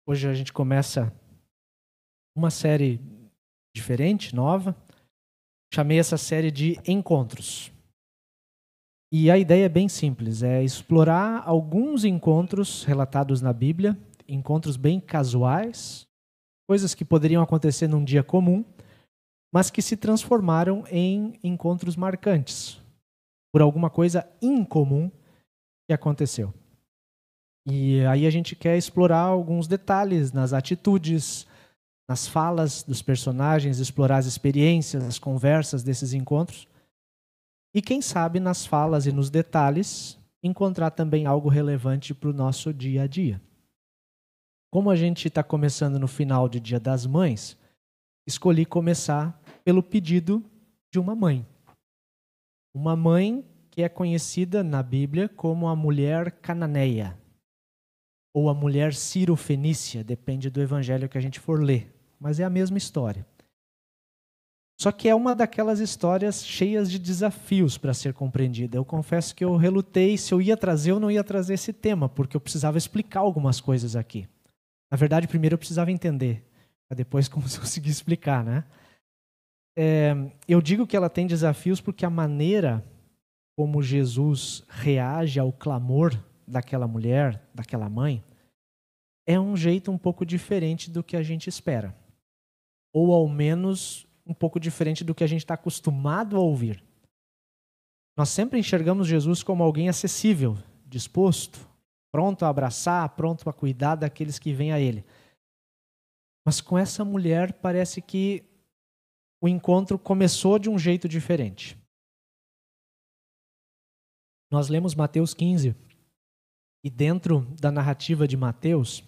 Hoje a gente começa uma série diferente, nova. Chamei essa série de Encontros. E a ideia é bem simples, é explorar alguns encontros relatados na Bíblia, encontros bem casuais, coisas que poderiam acontecer num dia comum, mas que se transformaram em encontros marcantes, por alguma coisa incomum que aconteceu. E aí a gente quer explorar alguns detalhes nas atitudes, nas falas dos personagens, explorar as experiências, as conversas desses encontros. E quem sabe nas falas e nos detalhes encontrar também algo relevante para o nosso dia a dia. Como a gente está começando no final de Dia das Mães, escolhi começar pelo pedido de uma mãe. Uma mãe que é conhecida na Bíblia como a mulher cananeia, ou a mulher ciro-fenícia, depende do evangelho que a gente for ler, mas é a mesma história. Só que é uma daquelas histórias cheias de desafios para ser compreendida. Eu confesso que eu relutei se eu ia trazer ou não ia trazer esse tema, porque eu precisava explicar algumas coisas aqui. Na verdade, primeiro eu precisava entender, para depois conseguir explicar, né? Eu digo que ela tem desafios porque a maneira como Jesus reage ao clamor daquela mulher, daquela mãe, é um jeito um pouco diferente do que a gente espera. Ou ao menos um pouco diferente do que a gente está acostumado a ouvir. Nós sempre enxergamos Jesus como alguém acessível, disposto, pronto a abraçar, pronto a cuidar daqueles que vêm a Ele. Mas com essa mulher parece que o encontro começou de um jeito diferente. Nós lemos Mateus 15 e dentro da narrativa de Mateus,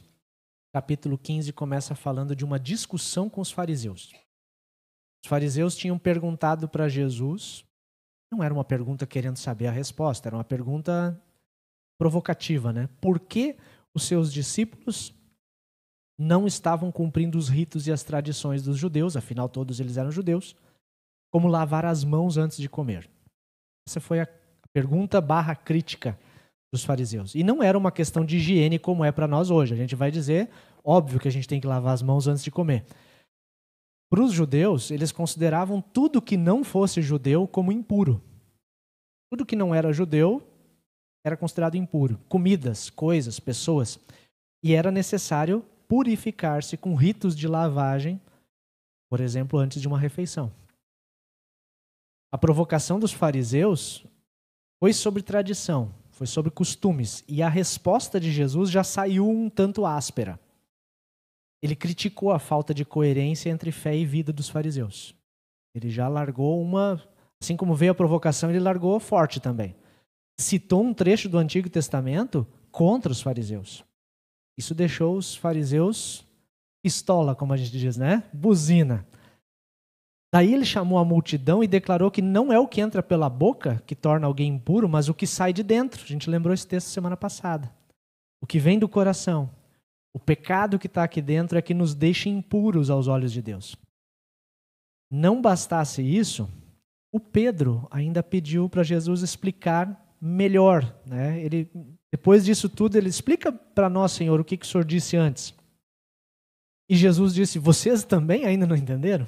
capítulo 15 começa falando de uma discussão com os fariseus. Os fariseus tinham perguntado para Jesus, não era uma pergunta querendo saber a resposta, era uma pergunta provocativa, né? Por que os seus discípulos não estavam cumprindo os ritos e as tradições dos judeus, afinal todos eles eram judeus, como lavar as mãos antes de comer? Essa foi a pergunta / crítica dos fariseus. E não era uma questão de higiene como é para nós hoje. A gente vai dizer, óbvio que a gente tem que lavar as mãos antes de comer. Para os judeus, eles consideravam tudo que não fosse judeu como impuro. Tudo que não era judeu era considerado impuro. Comidas, coisas, pessoas. E era necessário purificar-se com ritos de lavagem, por exemplo, antes de uma refeição. A provocação dos fariseus foi sobre tradição, foi sobre costumes. E a resposta de Jesus já saiu um tanto áspera. Ele criticou a falta de coerência entre fé e vida dos fariseus. Ele já largou assim como veio a provocação, ele largou forte também. Citou um trecho do Antigo Testamento contra os fariseus. Isso deixou os fariseus pistola, como a gente diz, né? Buzina. Daí ele chamou a multidão e declarou que não é o que entra pela boca que torna alguém impuro, mas o que sai de dentro. A gente lembrou esse texto semana passada. O que vem do coração. O pecado que está aqui dentro é que nos deixa impuros aos olhos de Deus. Não bastasse isso, o Pedro ainda pediu para Jesus explicar melhor, né? Depois disso tudo, ele explica para nós, Senhor, o que o Senhor disse antes. E Jesus disse, vocês também ainda não entenderam?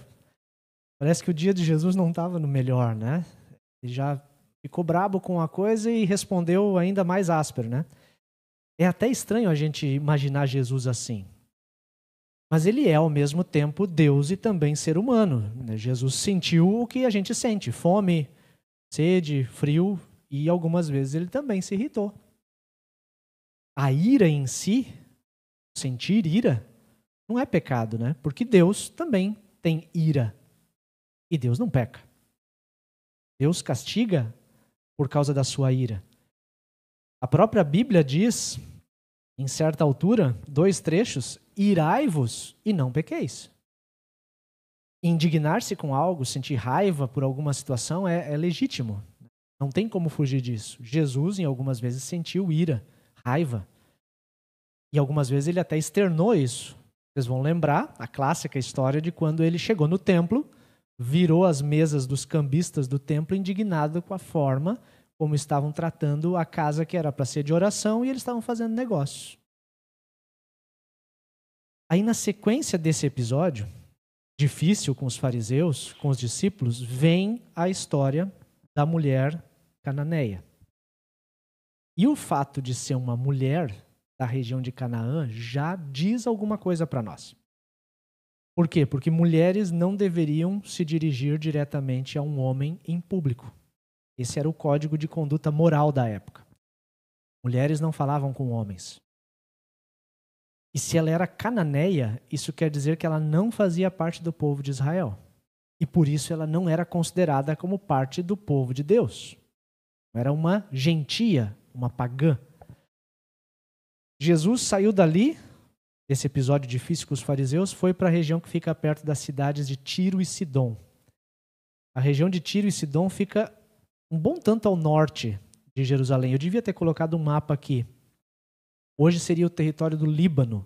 Parece que o dia de Jesus não estava no melhor, né? Ele já ficou brabo com a coisa e respondeu ainda mais áspero, né? É até estranho a gente imaginar Jesus assim. Mas ele é, ao mesmo tempo, Deus e também ser humano. Jesus sentiu o que a gente sente, fome, sede, frio, e algumas vezes ele também se irritou. A ira em si, sentir ira, não é pecado, né? Porque Deus também tem ira. E Deus não peca. Deus castiga por causa da sua ira. A própria Bíblia diz, em certa altura, 2 trechos, irai-vos e não pequeis. Indignar-se com algo, sentir raiva por alguma situação é legítimo. Não tem como fugir disso. Jesus, em algumas vezes, sentiu ira, raiva. E algumas vezes ele até externou isso. Vocês vão lembrar a clássica história de quando ele chegou no templo, virou as mesas dos cambistas do templo indignado com a forma como estavam tratando a casa que era para ser de oração e eles estavam fazendo negócio. Aí, na sequência desse episódio, difícil com os fariseus, com os discípulos, vem a história da mulher cananeia. E o fato de ser uma mulher da região de Canaã já diz alguma coisa para nós. Por quê? Porque mulheres não deveriam se dirigir diretamente a um homem em público. Esse era o código de conduta moral da época. Mulheres não falavam com homens. E se ela era cananeia, isso quer dizer que ela não fazia parte do povo de Israel. E por isso ela não era considerada como parte do povo de Deus. Era uma gentia, uma pagã. Jesus saiu dali, desse episódio difícil com os fariseus, foi para a região que fica perto das cidades de Tiro e Sidom. A região de Tiro e Sidom fica um bom tanto ao norte de Jerusalém. Eu devia ter colocado um mapa aqui. Hoje seria o território do Líbano.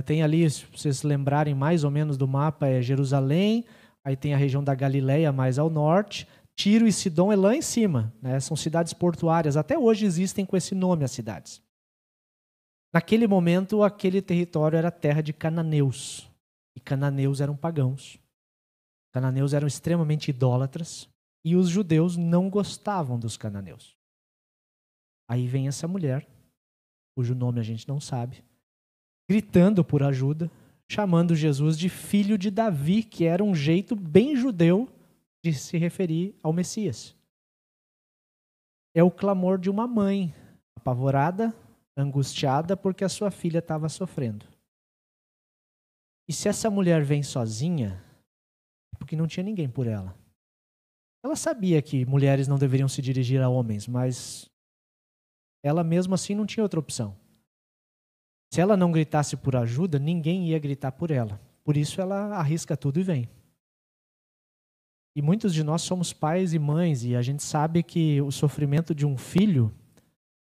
Tem ali, se vocês se lembrarem mais ou menos do mapa, é Jerusalém, aí tem a região da Galileia mais ao norte, Tiro e Sidom é lá em cima, né? São cidades portuárias, até hoje existem com esse nome as cidades. Naquele momento, aquele território era terra de cananeus, e cananeus eram pagãos. Cananeus eram extremamente idólatras, e os judeus não gostavam dos cananeus. Aí vem essa mulher, cujo nome a gente não sabe, gritando por ajuda, chamando Jesus de filho de Davi, que era um jeito bem judeu de se referir ao Messias. É o clamor de uma mãe, apavorada, angustiada, porque a sua filha estava sofrendo. E se essa mulher vem sozinha, é porque não tinha ninguém por ela. Ela sabia que mulheres não deveriam se dirigir a homens, mas ela mesmo assim não tinha outra opção. Se ela não gritasse por ajuda, ninguém ia gritar por ela. Por isso ela arrisca tudo e vem. E muitos de nós somos pais e mães, e a gente sabe que o sofrimento de um filho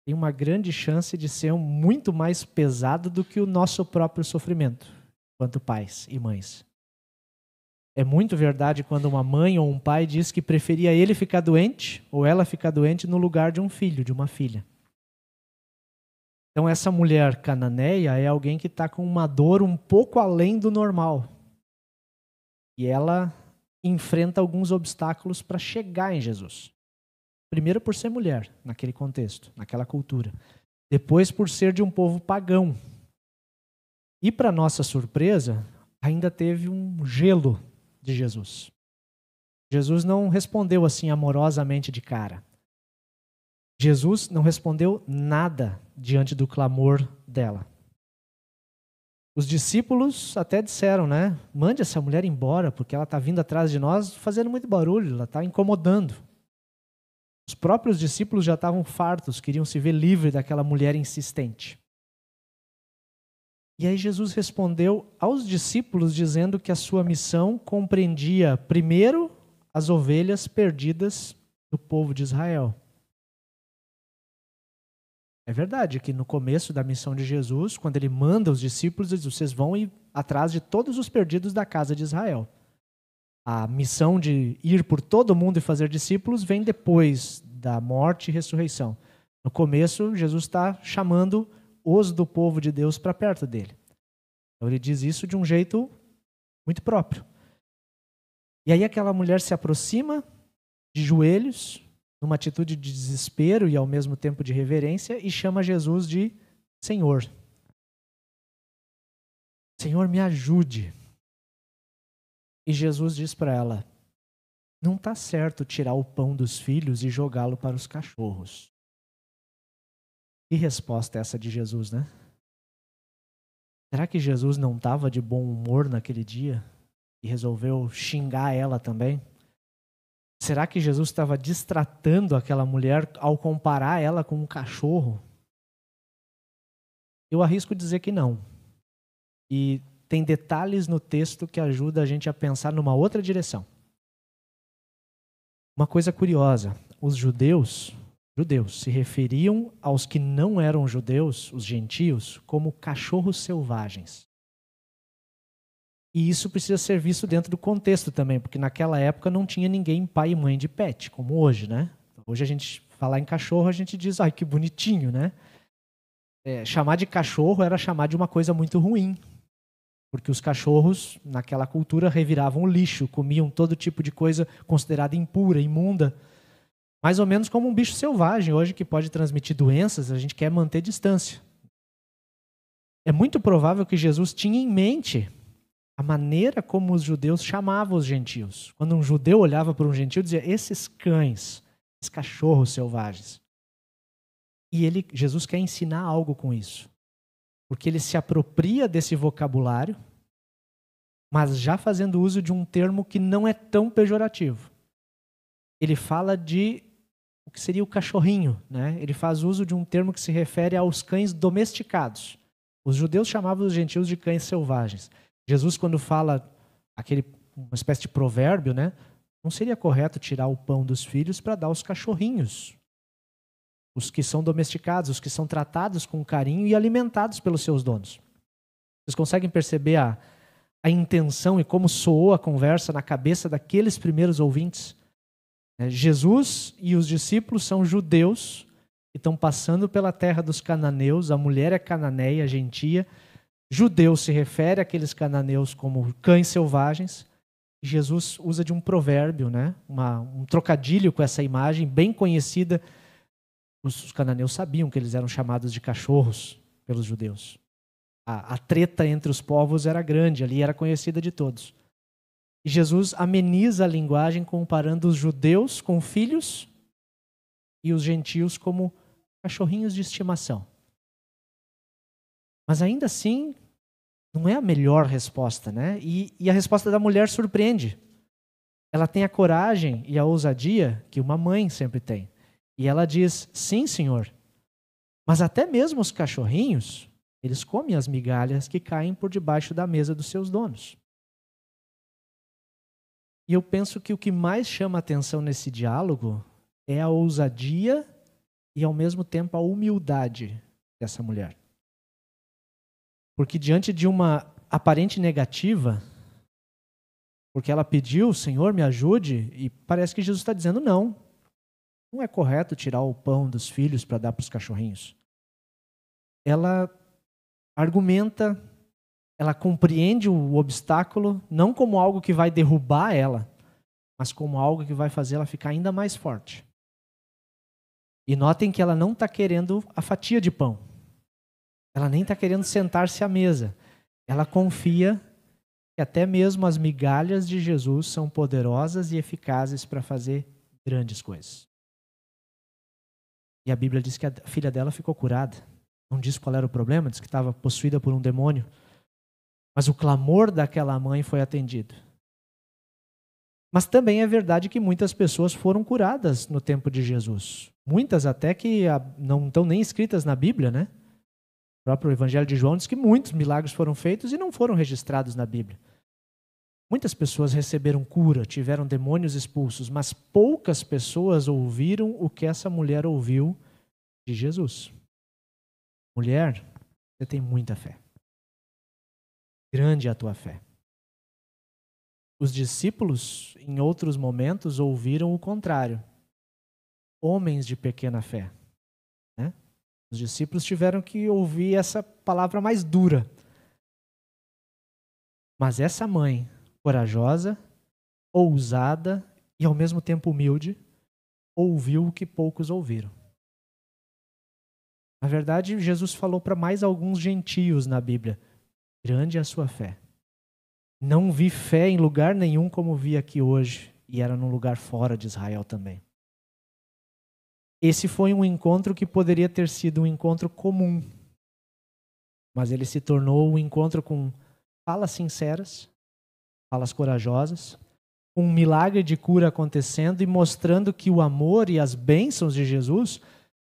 tem uma grande chance de ser muito mais pesado do que o nosso próprio sofrimento, enquanto pais e mães. É muito verdade quando uma mãe ou um pai diz que preferia ele ficar doente ou ela ficar doente no lugar de um filho, de uma filha. Então essa mulher cananeia é alguém que está com uma dor um pouco além do normal. E ela enfrenta alguns obstáculos para chegar em Jesus. Primeiro por ser mulher, naquele contexto, naquela cultura. Depois por ser de um povo pagão. E para nossa surpresa, ainda teve um gelo de Jesus. Jesus não respondeu assim amorosamente de cara. Jesus não respondeu nada diante do clamor dela. Os discípulos até disseram, né? Mande essa mulher embora, porque ela está vindo atrás de nós fazendo muito barulho, ela está incomodando. Os próprios discípulos já estavam fartos, queriam se ver livre daquela mulher insistente. E aí Jesus respondeu aos discípulos dizendo que a sua missão compreendia, primeiro, as ovelhas perdidas do povo de Israel. É verdade que no começo da missão de Jesus, quando ele manda os discípulos, ele diz, vocês vão ir atrás de todos os perdidos da casa de Israel. A missão de ir por todo mundo e fazer discípulos vem depois da morte e ressurreição. No começo, Jesus está chamando os do povo de Deus para perto dele. Então ele diz isso de um jeito muito próprio. E aí aquela mulher se aproxima de joelhos, numa atitude de desespero e ao mesmo tempo de reverência, e chama Jesus de Senhor. Senhor, me ajude. E Jesus diz para ela, não está certo tirar o pão dos filhos e jogá-lo para os cachorros. Que resposta é essa de Jesus, né? Será que Jesus não estava de bom humor naquele dia e resolveu xingar ela também? Será que Jesus estava destratando aquela mulher ao comparar ela com um cachorro? Eu arrisco dizer que não. E tem detalhes no texto que ajudam a gente a pensar numa outra direção. Uma coisa curiosa, os judeus se referiam aos que não eram judeus, os gentios, como cachorros selvagens. E isso precisa ser visto dentro do contexto também, porque naquela época não tinha ninguém pai e mãe de pet, como hoje, né? Hoje a gente falar em cachorro, a gente diz, ai, que bonitinho, né? Chamar de cachorro era chamar de uma coisa muito ruim. Porque os cachorros, naquela cultura, reviravam o lixo, comiam todo tipo de coisa considerada impura, imunda. Mais ou menos como um bicho selvagem hoje que pode transmitir doenças, a gente quer manter distância. É muito provável que Jesus tinha em mente a maneira como os judeus chamavam os gentios. Quando um judeu olhava para um gentio, dizia, esses cães, esses cachorros selvagens. E Jesus quer ensinar algo com isso. Porque ele se apropria desse vocabulário, mas já fazendo uso de um termo que não é tão pejorativo. Ele fala de o que seria o cachorrinho, né? Ele faz uso de um termo que se refere aos cães domesticados. Os judeus chamavam os gentios de cães selvagens. Jesus, quando fala uma espécie de provérbio, né? Não seria correto tirar o pão dos filhos para dar aos cachorrinhos. Os que são domesticados, os que são tratados com carinho e alimentados pelos seus donos. Vocês conseguem perceber a intenção e como soou a conversa na cabeça daqueles primeiros ouvintes? Jesus e os discípulos são judeus que estão passando pela terra dos cananeus, a mulher é cananeia, gentia. Judeu se refere àqueles cananeus como cães selvagens. E Jesus usa de um provérbio, né? Um trocadilho com essa imagem bem conhecida. Os cananeus sabiam que eles eram chamados de cachorros pelos judeus. A treta entre os povos era grande, ali era conhecida de todos. E Jesus ameniza a linguagem comparando os judeus com filhos e os gentios como cachorrinhos de estimação. Mas ainda assim, não é a melhor resposta, né? E a resposta da mulher surpreende. Ela tem a coragem e a ousadia que uma mãe sempre tem. E ela diz, sim, Senhor, mas até mesmo os cachorrinhos, eles comem as migalhas que caem por debaixo da mesa dos seus donos. E eu penso que o que mais chama a atenção nesse diálogo é a ousadia e, ao mesmo tempo, a humildade dessa mulher. Porque diante de uma aparente negativa, porque ela pediu, Senhor, me ajude, e parece que Jesus está dizendo não. Não é correto tirar o pão dos filhos para dar para os cachorrinhos. Ela argumenta, ela compreende o obstáculo, não como algo que vai derrubar ela, mas como algo que vai fazer ela ficar ainda mais forte. E notem que ela não está querendo a fatia de pão. Ela nem está querendo sentar-se à mesa. Ela confia que até mesmo as migalhas de Jesus são poderosas e eficazes para fazer grandes coisas. E a Bíblia diz que a filha dela ficou curada. Não diz qual era o problema, diz que estava possuída por um demônio. Mas o clamor daquela mãe foi atendido. Mas também é verdade que muitas pessoas foram curadas no tempo de Jesus. Muitas até que não estão nem escritas na Bíblia, né? O próprio Evangelho de João diz que muitos milagres foram feitos e não foram registrados na Bíblia. Muitas pessoas receberam cura, tiveram demônios expulsos, mas poucas pessoas ouviram o que essa mulher ouviu de Jesus. Mulher, você tem muita fé. Grande é a tua fé. Os discípulos, em outros momentos, ouviram o contrário. Homens de pequena fé. Né? Os discípulos tiveram que ouvir essa palavra mais dura. Mas essa mãe, corajosa, ousada e ao mesmo tempo humilde, ouviu o que poucos ouviram. Na verdade, Jesus falou para mais alguns gentios na Bíblia: grande é a sua fé. Não vi fé em lugar nenhum como vi aqui hoje, e era num lugar fora de Israel também. Esse foi um encontro que poderia ter sido um encontro comum, mas ele se tornou um encontro com falas sinceras, falas corajosas, um milagre de cura acontecendo e mostrando que o amor e as bênçãos de Jesus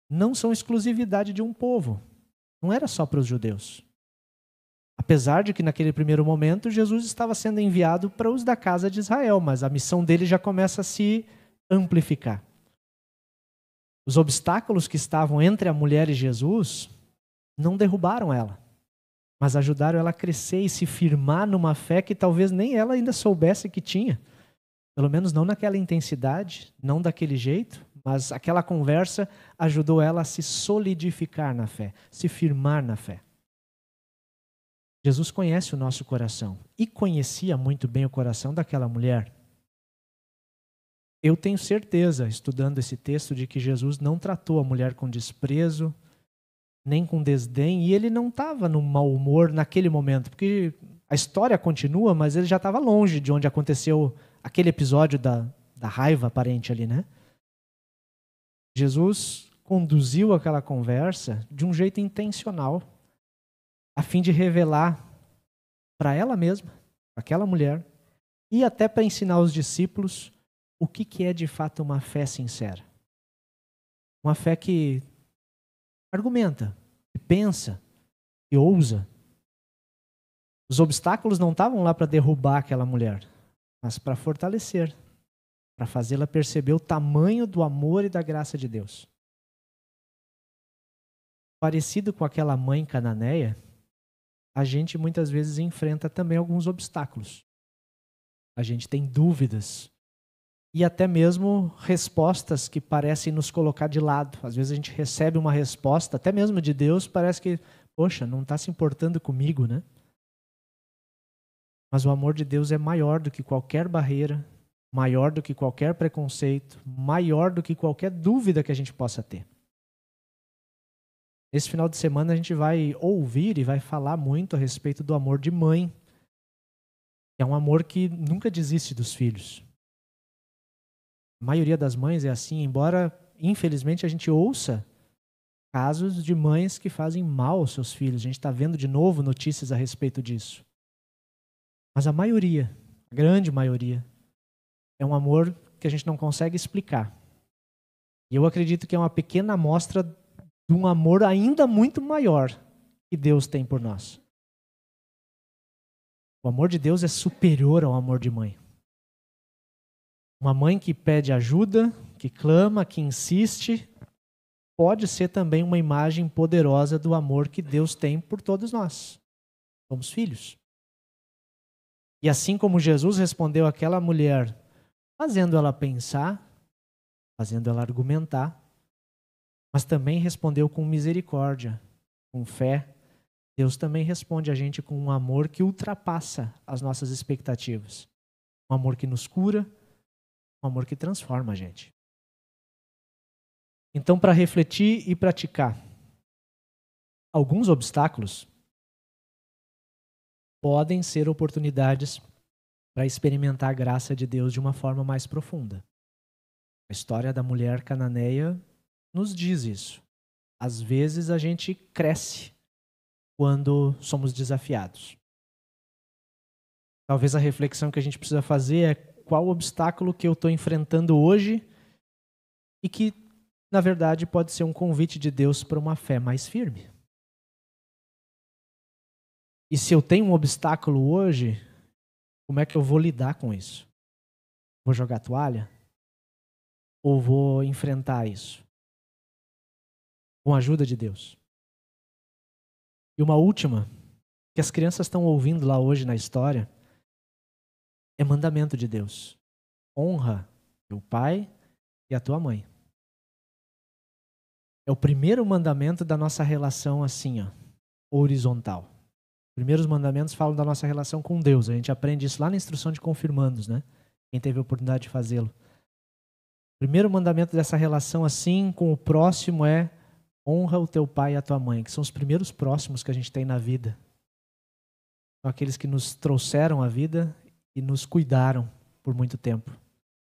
não são exclusividade de um povo. Não era só para os judeus. Apesar de que naquele primeiro momento Jesus estava sendo enviado para os da casa de Israel, mas a missão dele já começa a se amplificar. Os obstáculos que estavam entre a mulher e Jesus não derrubaram ela, mas ajudaram ela a crescer e se firmar numa fé que talvez nem ela ainda soubesse que tinha. Pelo menos não naquela intensidade, não daquele jeito, mas aquela conversa ajudou ela a se solidificar na fé, se firmar na fé. Jesus conhece o nosso coração e conhecia muito bem o coração daquela mulher. Eu tenho certeza, estudando esse texto, de que Jesus não tratou a mulher com desprezo, nem com desdém, e ele não estava no mau humor naquele momento, porque a história continua, mas ele já estava longe de onde aconteceu aquele episódio da raiva aparente ali, né? Jesus conduziu aquela conversa de um jeito intencional, a fim de revelar para ela mesma, para aquela mulher, e até para ensinar os discípulos o que é de fato uma fé sincera. Uma fé que argumenta, que pensa, que ousa. Os obstáculos não estavam lá para derrubar aquela mulher, mas para fortalecer, para fazê-la perceber o tamanho do amor e da graça de Deus. Parecido com aquela mãe cananeia, a gente muitas vezes enfrenta também alguns obstáculos. A gente tem dúvidas e até mesmo respostas que parecem nos colocar de lado. Às vezes a gente recebe uma resposta, até mesmo de Deus, parece que, poxa, não está se importando comigo, né? Mas o amor de Deus é maior do que qualquer barreira, maior do que qualquer preconceito, maior do que qualquer dúvida que a gente possa ter. Esse final de semana a gente vai ouvir e vai falar muito a respeito do amor de mãe. É um amor que nunca desiste dos filhos. A maioria das mães é assim, embora infelizmente a gente ouça casos de mães que fazem mal aos seus filhos. A gente está vendo de novo notícias a respeito disso. Mas a maioria, a grande maioria, é um amor que a gente não consegue explicar. E eu acredito que é uma pequena amostra de um amor ainda muito maior que Deus tem por nós. O amor de Deus é superior ao amor de mãe. Uma mãe que pede ajuda, que clama, que insiste, pode ser também uma imagem poderosa do amor que Deus tem por todos nós. Somos filhos. E assim como Jesus respondeu àquela mulher, fazendo ela pensar, fazendo ela argumentar, mas também respondeu com misericórdia, com fé. Deus também responde a gente com um amor que ultrapassa as nossas expectativas. Um amor que nos cura, um amor que transforma a gente. Então, para refletir e praticar, alguns obstáculos podem ser oportunidades para experimentar a graça de Deus de uma forma mais profunda. A história da mulher cananeia nos diz isso. Às vezes a gente cresce quando somos desafiados. Talvez a reflexão que a gente precisa fazer é qual obstáculo que eu estou enfrentando hoje e que, na verdade, pode ser um convite de Deus para uma fé mais firme. E se eu tenho um obstáculo hoje, como é que eu vou lidar com isso? Vou jogar toalha? Ou vou enfrentar isso? Com a ajuda de Deus. E uma última, que as crianças estão ouvindo lá hoje na história, é mandamento de Deus. Honra teu pai e a tua mãe. É o primeiro mandamento da nossa relação assim, horizontal. Os primeiros mandamentos falam da nossa relação com Deus. A gente aprende isso lá na instrução de confirmandos, né? Quem teve a oportunidade de fazê-lo. O primeiro mandamento dessa relação assim com o próximo é honra o teu pai e a tua mãe, que são os primeiros próximos que a gente tem na vida. São aqueles que nos trouxeram a vida e nos cuidaram por muito tempo.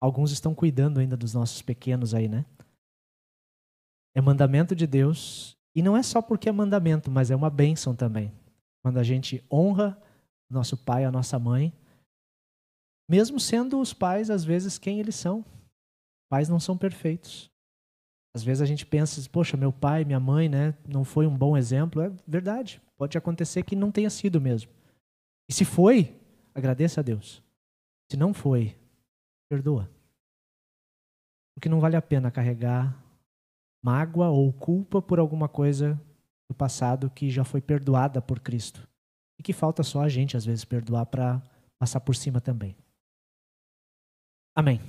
Alguns estão cuidando ainda dos nossos pequenos aí, né? É mandamento de Deus. E não é só porque é mandamento, mas é uma bênção também. Quando a gente honra nosso pai e a nossa mãe, mesmo sendo os pais, às vezes, quem eles são. Pais não são perfeitos. Às vezes a gente pensa, poxa, meu pai, minha mãe, né, não foi um bom exemplo. É verdade. Pode acontecer que não tenha sido mesmo. E se foi, agradeça a Deus. Se não foi, perdoa. Porque não vale a pena carregar mágoa ou culpa por alguma coisa do passado que já foi perdoada por Cristo. E que falta só a gente, às vezes, perdoar para passar por cima também. Amém.